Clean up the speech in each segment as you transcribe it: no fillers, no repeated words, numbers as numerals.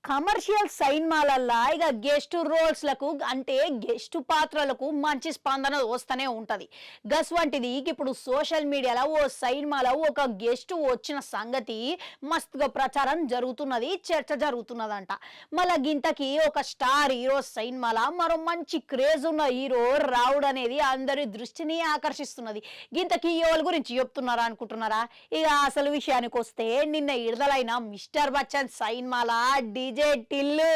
Commercial సైన్మాలల్లా ఇక guest రోల్స్లకు అంటే guest పాత్రలకు మంచి స్పందన వస్తూనే ఉంటది. గస్ వంటిది ఇప్పుడు సోషల్ మీడియాలో ఓ సైన్మాలో ఒక గెస్ట్ వచ్చిన సంగతి మస్తుగా ప్రచారం జరుగుతున్నది, చర్చ జరుగుతున్నదంట. మళ్ళా గింతకి ఒక స్టార్ హీరో సైన్మాల మరో మంచి క్రేజ్ ఉన్న హీరో రావుడ్ అనేది అందరి దృష్టిని ఆకర్షిస్తున్నది. గింతకి ఎవరి గురించి చెప్తున్నారా అనుకుంటున్నారా? ఇక అసలు విషయానికి వస్తే నిన్న విడుదలైన మిస్టర్ బచ్చన్ సైన్మాల డీజే టిల్లు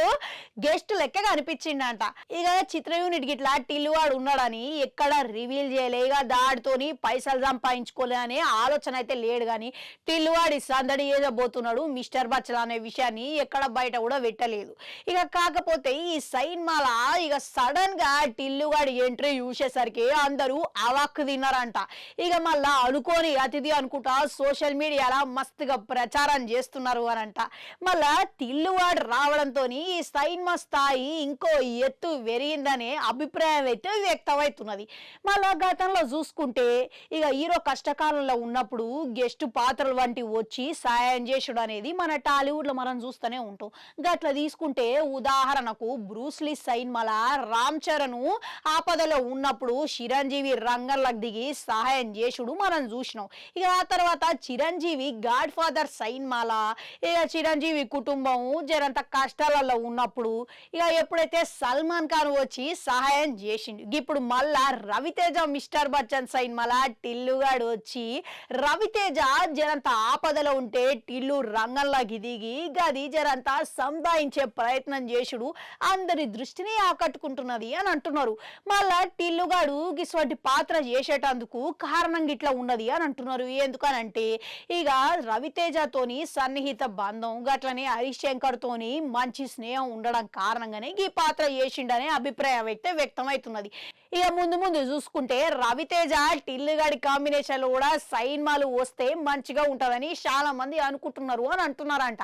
గెస్ట్ లెక్క కనిపించిండంట. ఇక చిత్ర యూనిట్ గిట్లా టిల్లు వాడు ఉన్నాడని ఎక్కడ రివీల్ చేయలే. ఇక దాడితోని పైసలు సంపాదించుకోలే అనే ఆలోచన అయితే లేడు. కానీ టిల్లు వాడి సందడి ఏదబోతున్నాడు మిస్టర్ బచ్చన్ అనే విషయాన్ని ఎక్కడ బయట కూడా పెట్టలేదు. ఇక కాకపోతే ఈ సైన్మాల ఇక సడన్ గా టిల్లు వాడి ఎంట్రీ చూసేసరికి అందరూ అవాక్కు తిన్నారంట. ఇక మళ్ళా అనుకోని అతిథి అనుకుంటా సోషల్ మీడియాలో మస్తుగా ప్రచారం చేస్తున్నారు అనంట. మళ్ళా టిల్లువాడు రావడంతో ఈ సైన్మా స్థాయి ఇంకో ఎత్తు పెరిగిందనే అభిప్రాయం అయితే వ్యక్తమవుతున్నది. మళ్ళా గతంలో చూసుకుంటే ఇక హీరో కష్టకాలంలో ఉన్నప్పుడు గెస్ట్ పాత్రలు వంటి వచ్చి సాయం చేసుడు అనేది మన టాలీవుడ్ లో మనం చూస్తూనే ఉంటాం. గట్లా తీసుకుంటే ఉదాహరణకు బ్రూస్లీ సైన్మాల రామ్ చరణ్ ఆపదలో ఉన్నప్పుడు చిరంజీవి రంగంలోకి దిగి సహాయం చేసుడు మనం చూసినాం. ఇక ఆ తర్వాత చిరంజీవి గాడ్ ఫాదర్ సైన్మాల ఇక చిరంజీవి కుటుంబం జరంత కష్టాలలో ఉన్నప్పుడు ఇక ఎప్పుడైతే సల్మాన్ ఖాన్ వచ్చి సహాయం చేసిండు. ఇప్పుడు మళ్ళా రవితేజ మిస్టర్ బచ్చన్ సైన్మాల టిల్లుగాడు వచ్చి రవితేజ జరంత ఆపదలో ఉంటే టిల్లు రంగంలోకి దిగి గది జరంత సంపాదించే ప్రయత్నం చేసుడు అందరి దృష్టిని ఆకట్టుకుంటున్నది అని అంటున్నారు. మళ్ళా టిల్లుగాడు ఇటువంటి పాత్ర చేసేటందుకు కారణం గిట్లా ఉన్నది అని అంటున్నారు. ఎందుకనంటే ఇక రవితేజతోని సన్నిహిత బంధం గట్లనే హరీష్ శంకర్ తోని మంచి స్నేహం ఉండడం కారణంగానే ఈ పాత్ర చేసిండనే అభిప్రాయం అయితే వ్యక్తమవుతున్నది. ఇక ముందు ముందు చూసుకుంటే రవితేజ టిల్లుగాడి కాంబినేషన్ లో కూడా సైన్మాలు వస్తే మంచిగా ఉంటదని చాలా మంది అనుకుంటున్నారు అని అంటున్నారంట.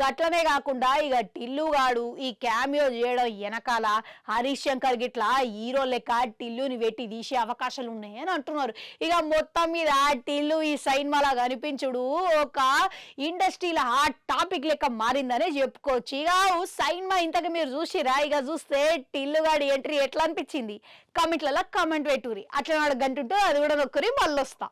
గట్లనే కాకుండా ఇక టిల్లుగాడు ఈ క్యామియో చేయడం వెనకాల హరీష్ శంకర్ గిట్లా హీరో లెక్క టిల్లుని పెట్టి తీసే అవకాశాలు ఉన్నాయి అని అంటున్నారు. ఇక మొత్తం మీద టిల్లు ఈ సైన్మాలా కనిపించుడు ఒక ఇండస్ట్రీలో హాట్ టాపిక్ లెక్క మారిందనే చెప్పుకోవచ్చు. ఇక సైన్మా ఇంతకు మీరు చూసిరా? ఇక చూస్తే టిల్లుగాడి ఎంట్రీ ఎట్లా అనిపించింది కామెంట్లలో కామెంట్ పెట్టుర్రి. అట్లా నాడు గంటుంటే అది కూడా నొక్కరి మళ్ళీ వస్తా.